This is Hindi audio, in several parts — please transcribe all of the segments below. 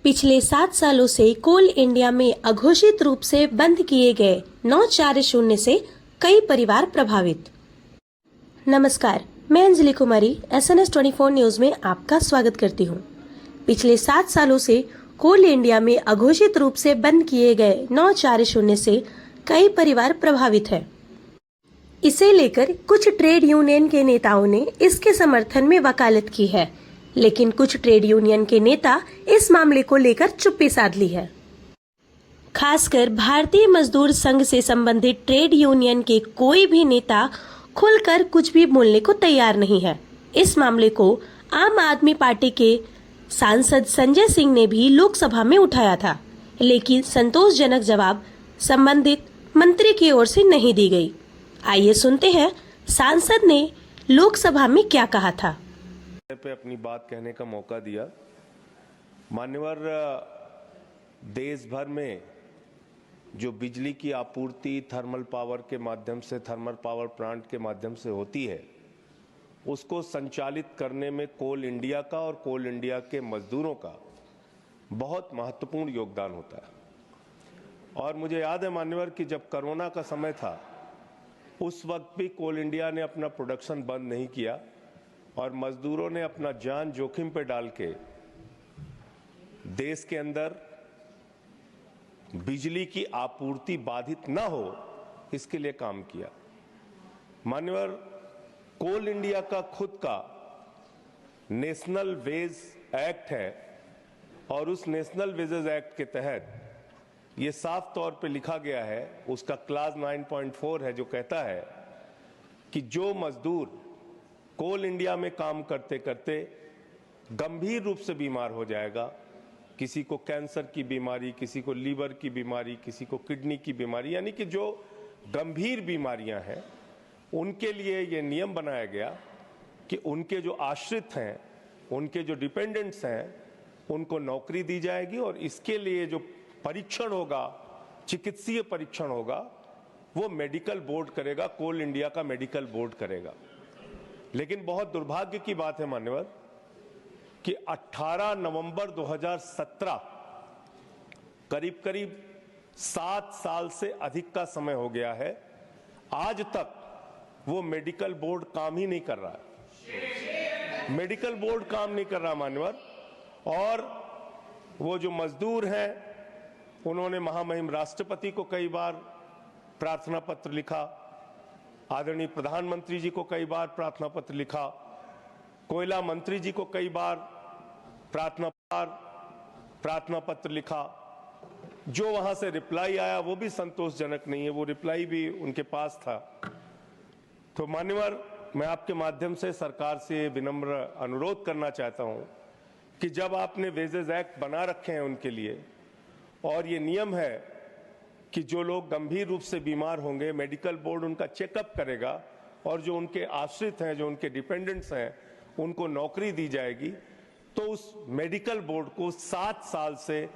पिछले 7 सालों से कोल इंडिया में अघोषित रूप से बंद किए गए 940 से कई परिवार प्रभावित। नमस्कार, मैं अंजलि कुमारी SNS 24 न्यूज में आपका स्वागत करती हूं। पिछले 7 सालों से कोल इंडिया में अघोषित रूप से बंद किए गए 940 से कई परिवार प्रभावित है। इसे लेकर कुछ ट्रेड यूनियन के नेताओं ने इसके समर्थन में वकालत की है, लेकिन कुछ ट्रेड यूनियन के नेता इस मामले को लेकर चुप्पी साध ली है। खासकर भारतीय मजदूर संघ से संबंधित ट्रेड यूनियन के कोई भी नेता खुलकर कुछ भी बोलने को तैयार नहीं है। इस मामले को आम आदमी पार्टी के सांसद संजय सिंह ने भी लोकसभा में उठाया था, लेकिन संतोषजनक जवाब संबंधित मंत्री की ओर से नहीं दी गई। आइए सुनते हैं सांसद ने लोकसभा में क्या कहा था। पे अपनी बात कहने का मौका दिया। मान्यवर, देश भर में जो बिजली की आपूर्ति थर्मल पावर के माध्यम से, थर्मल पावर प्लांट के माध्यम से होती है, उसको संचालित करने में कोल इंडिया का और कोल इंडिया के मजदूरों का बहुत महत्वपूर्ण योगदान होता है। और मुझे याद है मान्यवर कि जब कोरोना का समय था, उस वक्त भी कोल इंडिया ने अपना प्रोडक्शन बंद नहीं किया और मजदूरों ने अपना जान जोखिम पे डाल के देश के अंदर बिजली की आपूर्ति बाधित न हो, इसके लिए काम किया। मान्यवर, कोल इंडिया का खुद का नेशनल वेज एक्ट है और उस नेशनल वेजेस एक्ट के तहत ये साफ तौर पे लिखा गया है, उसका क्लास 9.4 है, जो कहता है कि जो मजदूर कोल इंडिया में काम करते करते गंभीर रूप से बीमार हो जाएगा, किसी को कैंसर की बीमारी, किसी को लीवर की बीमारी, किसी को किडनी की बीमारी, यानी कि जो गंभीर बीमारियां हैं, उनके लिए ये नियम बनाया गया कि उनके जो आश्रित हैं, उनके जो डिपेंडेंट्स हैं, उनको नौकरी दी जाएगी और इसके लिए जो परीक्षण होगा, चिकित्सीय परीक्षण होगा, वो मेडिकल बोर्ड करेगा, कोल इंडिया का मेडिकल बोर्ड करेगा। लेकिन बहुत दुर्भाग्य की बात है मान्यवर कि 18 नवंबर 2017, करीब करीब 7 साल से अधिक का समय हो गया है, आज तक वो मेडिकल बोर्ड काम ही नहीं कर रहा है। मेडिकल बोर्ड काम नहीं कर रहा मान्यवर। और वो जो मजदूर हैं, उन्होंने महामहिम राष्ट्रपति को कई बार प्रार्थना पत्र लिखा, आदरणीय प्रधानमंत्री जी को कई बार प्रार्थना पत्र लिखा, कोयला मंत्री जी को कई बार प्रार्थना पत्र लिखा। जो वहां से रिप्लाई आया वो भी संतोषजनक नहीं है, वो रिप्लाई भी उनके पास था। तो मान्यवर, मैं आपके माध्यम से सरकार से विनम्र अनुरोध करना चाहता हूं कि जब आपने वेजेस एक्ट बना रखे हैं उनके लिए, और ये नियम है कि जो लोग गंभीर रूप से बीमार होंगे, मेडिकल बोर्ड उनका चेकअप करेगा और जो उनके आश्रित हैं, जो उनके डिपेंडेंट्स हैं, उनको नौकरी दी जाएगी, तो उस मेडिकल बोर्ड को 7 साल से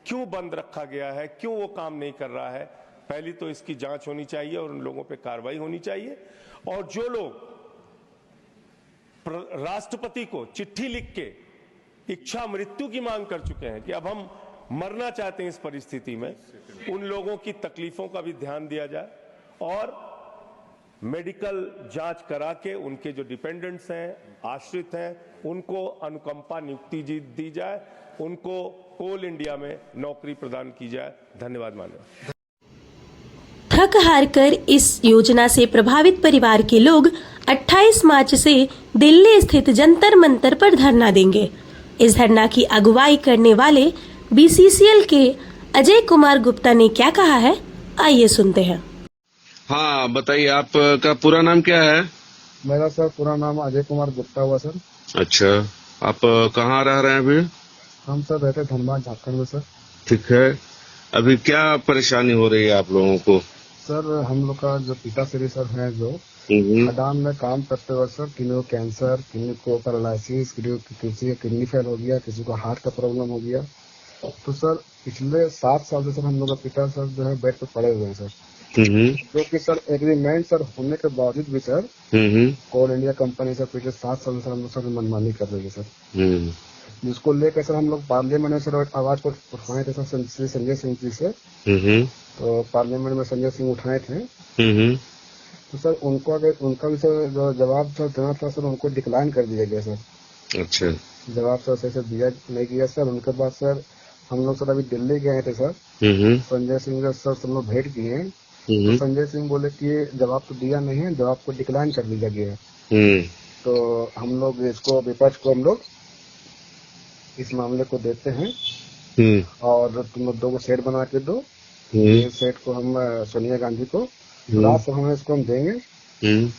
क्यों बंद रखा गया है, क्यों वो काम नहीं कर रहा है? पहली तो इसकी जांच होनी चाहिए और उन लोगों पे कार्रवाई होनी चाहिए। और जो लोग राष्ट्रपति को चिट्ठी लिख के इच्छा मृत्यु की मांग कर चुके हैं कि अब हम मरना चाहते हैं इस परिस्थिति में, उन लोगों की तकलीफों का भी ध्यान दिया जाए और मेडिकल जांच करा के उनके जो डिपेंडेंट्स हैं, आश्रित हैं, उनको अनुकंपा नियुक्ति दी जाए, उनको कोल इंडिया में नौकरी प्रदान की जाए। धन्यवाद मान्यवर। थक हार कर इस योजना से प्रभावित परिवार के लोग 28 मार्च से दिल्ली स्थित जंतर मंतर पर धरना देंगे। इस धरना की अगुवाई करने वाले BCCL के अजय कुमार गुप्ता ने क्या कहा है, आइए सुनते हैं। हाँ बताइए, आपका पूरा नाम क्या है? मेरा सर पूरा नाम अजय कुमार गुप्ता हुआ सर। अच्छा, आप कहाँ रह रहे हैं अभी? हम सर रहते धनबाद, झारखंड में सर। ठीक है, अभी क्या परेशानी हो रही है आप लोगों को? सर हम लोग का जो पिताश्री सर हैं, जो खदान में काम करते हुए सर, किसी को कैंसर, किसी को पैरालिसिस, किसी का किडनी फेल हो गया, किसी को हार्ट का प्रॉब्लम हो गया। तो सर पिछले 7 साल से सर हम लोग का पिता सर जो है बेड पे पड़े हुए हैं सर, जो कि सर एग्रीमेंट सर होने के बावजूद भी सर कोल इंडिया कंपनी सर पिछले 7 साल से हम लोग सर मनमानी कर रही है सर। जिसको लेकर सर हम लोग पार्लियामेंट में सर आवाज को उठाए थे सर श्री संजय सिंह जी से। हम्म तो पार्लियामेंट में संजय सिंह उठाए थे, हम्म तो सर उनको अगर उनका भी सर जो जवाब सर देना था सर उनको डिक्लाइन कर दिया गया सर। अच्छा जवाब सर सही से दिया नहीं गया सर। उनके बाद सर हम लोग सर अभी दिल्ली गए थे सर, हम्म संजय सिंह सर सब लोग भेंट किए। तो हम्म संजय सिंह बोले कि जवाब तो दिया नहीं है, जवाब को डिक्लाइन कर दिया गया है। हम्म तो हम लोग इसको विपक्ष को हम लोग इस मामले को देते हैं हम्म और तुम लोग 2 सेट बना के दो। हम्म ये सेट को हम सोनिया गांधी को राज्यसभा में इसको हम देंगे हम्म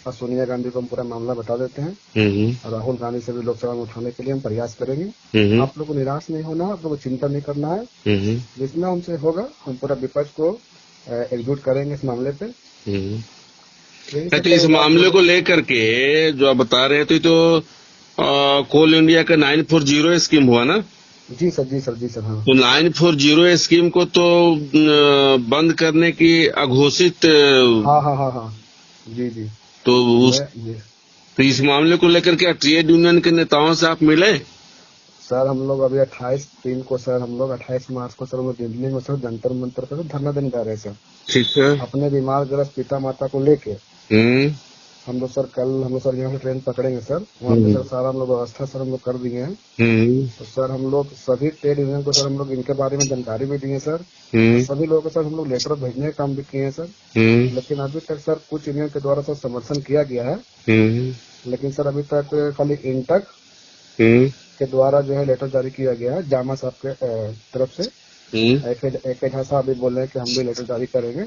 और सोनिया गांधी को हम पूरा मामला बता देते हैं हम्म और राहुल गांधी से भी लोकसभा में उठाने के लिए हम प्रयास करेंगे। हम्म आप लोग को निराश नहीं होना है, आप लोग को चिंता नहीं करना है। हम्म जितना हमसे होगा हम पूरा विपक्ष को एकजुट करेंगे इस मामले पे। यही सब तो इस बात मामले को लेकर के जो आप बता रहे थे तो कोल इंडिया का 940 स्कीम हुआ ना? जी सर जी सर जी सर। हाँ तो 940 स्कीम को तो बंद करने की अघोषित हाँ हाँ हाँ हाँ जी जी। तो उस जी तो इस मामले को लेकर के ट्रेड यूनियन के नेताओं से आप मिले? सर हम लोग अभी 28 को सर हम लोग 28 मार्च को सर हम लोग दिल्ली में सर जंतर मंतर पर धरना देने जा रहे हैं सर, ठीक है। अपने बीमार ग्रस्त पिता माता को लेके। हम्म हम लोग सर कल हम लोग सर यहाँ से ट्रेन पकड़ेंगे सर, वहाँ पे सर सारा हम लोग व्यवस्था सर हम लोग कर दिए हैं। तो सर हम लोग सभी ट्रेड यूनियन को सर हम लोग इनके बारे में जानकारी भी दिए सर। सभी लोगों को सर हम लोग लेटर भेजने का काम भी किए हैं सर। लेकिन अभी तक सर कुछ यूनियन के द्वारा सर समर्थन किया गया है, लेकिन सर अभी तक खाली इंटक के द्वारा जो है लेटर जारी किया गया है जामा साहब के तरफ से। एक साहब भी बोल रहे हैं कि हम भी लेटर जारी करेंगे।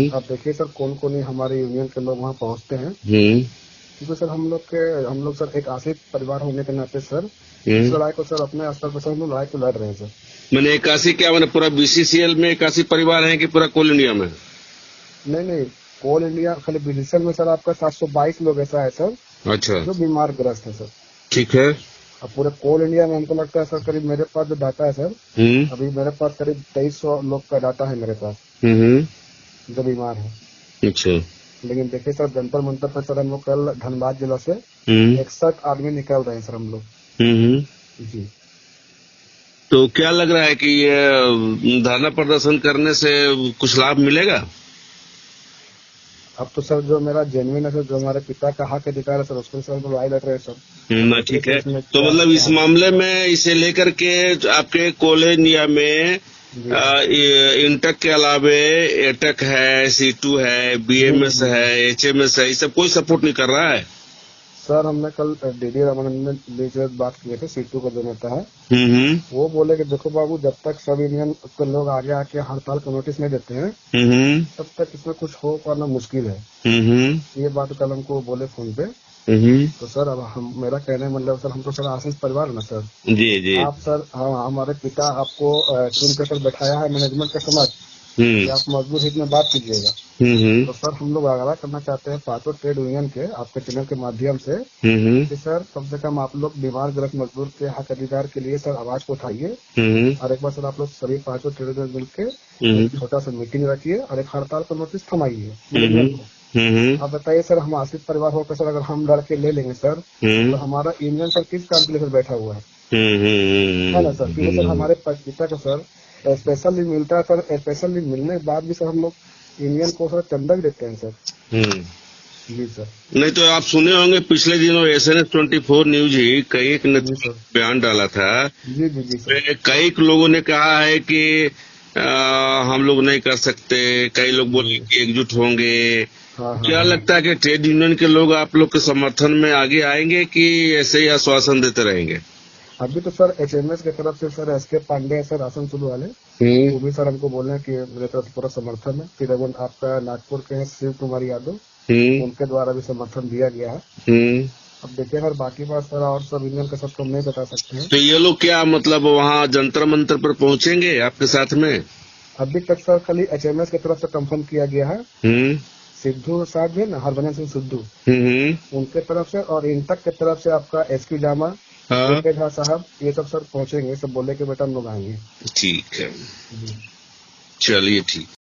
अब देखिए सर कौन कौन ही हमारे यूनियन के लोग वहाँ पहुँचते हैं, क्योंकि सर हम लोग सर एक आश्रित परिवार होने के नाते सर इस लड़ाई को सर अपने स्तर पर सर हम लोग लड़ाई को लड़ रहे हैं सर। मैंने 81 क्या मैंने पूरा बीसीसीएल में 81 परिवार हैं कि पूरा कोल इंडिया में? नहीं कोल इंडिया खाली बीसीसीएल में सर आपका 722 लोग ऐसा है सर अच्छा जो बीमार ग्रस्त है सर। ठीक है। अब पूरे कोल इंडिया में हमको लगता है सर करीब मेरे पास जो डाटा है सर अभी मेरे पास करीब 2300 लोग का डाटा है मेरे पास जो बीमार है। अच्छा लेकिन देखिए सर जंतर मंतर पर सर हम लोग कल धनबाद जिला से 61 आदमी निकल रहे हैं सर हम लोग। जी तो क्या लग रहा है कि ये धरना प्रदर्शन करने से कुछ लाभ मिलेगा? अब तो सर जो मेरा जेन्युइन है सर, जो हमारे पिता का हक अधिकार है सर उसको सर हम लड़ाई लड़ रहे हैं सर। ना ठीक है। तो मतलब इस मामले में इसे लेकर के आपके कोल इंडिया में इंटक के अलावे एटक है, C2 है, BMS है, HMS है, ये सब कोई सपोर्ट नहीं कर रहा है? सर हमने कल डीडी रामानंदन जी से बात किए थे, C2 का जो नेता है वो बोले कि देखो बाबू जब तक सब यूनियन के लोग आगे आके हड़ताल का नोटिस नहीं देते हैं तब तक इसमें कुछ हो पाना मुश्किल है। ये बात कल हमको बोले फोन पे। तो सर अब हम मेरा कहने मतलब सर हम तो सर आशीष परिवार ना सर। जी जी। आप सर हमारे पिता आपको टीम पे सर बैठाया है मैनेजमेंट के समझ कि आप मजदूर हित में बात कीजिएगा। तो सर हम लोग आगाह करना चाहते हैं 5 ट्रेड यूनियन के आपके चैनल के माध्यम से कि सर कम से कम आप लोग बीमार ग्रस्त मजदूर के हक अधिकार के लिए सर आवाज को उठाइए और एक बार सर आप लोग सभी 5 ट्रेड यूनियन मिल के छोटा सा मीटिंग रखिए और एक हड़ताल का नोटिस थमाइए। आप बताइए सर हम आश्रित परिवार होकर सर अगर हम लड़के ले लेंगे सर तो हमारा यूनियन सर किस काम के लिए सर बैठा हुआ है ना सर? क्योंकि सर हमारे पिता को सर स्पेशल लीव मिलता है सर, स्पेशल लीव मिलने के बाद भी सर हम लोग यूनियन को सर चंदा भी देते हैं सर। जी सर। नहीं तो आप सुने होंगे पिछले दिनों SNS 24 न्यूज ही कई एक बयान डाला था। जी जी जी सर। कई लोगों ने कहा है कि हम लोग नहीं कर सकते, कई लोग बोले कि एकजुट होंगे। क्या लगता है कि ट्रेड यूनियन के लोग आप लोग के समर्थन में आगे आएंगे कि ऐसे ही आश्वासन देते रहेंगे? अभी तो सर HMS की तरफ से sir SK Pandey sir Asansol वाले वो भी सर हमको बोले हैं कि मेरे तरफ से पूरा समर्थन है। फिर आपका नागपुर के हैं शिव कुमार यादव उनके द्वारा भी समर्थन दिया गया है। अब देखिए सर बाकी बात सर और सब यूनियन का सबको हम नहीं बता सकते हैं। तो ये लोग क्या मतलब वहाँ जंतर मंतर पर पहुँचेंगे आपके साथ में? अभी तक सर खाली HMS की तरफ से कंफर्म किया गया है। सिद्धू साहब है ना, हरभजन सिंह सिद्धू उनके तरफ से और इंटक की तरफ से आपका SQ जामा झा साहब ये सब सर पहुंचेंगे। सब बोले कि बेटा हम लोग आएंगे। ठीक है, चलिए ठीक।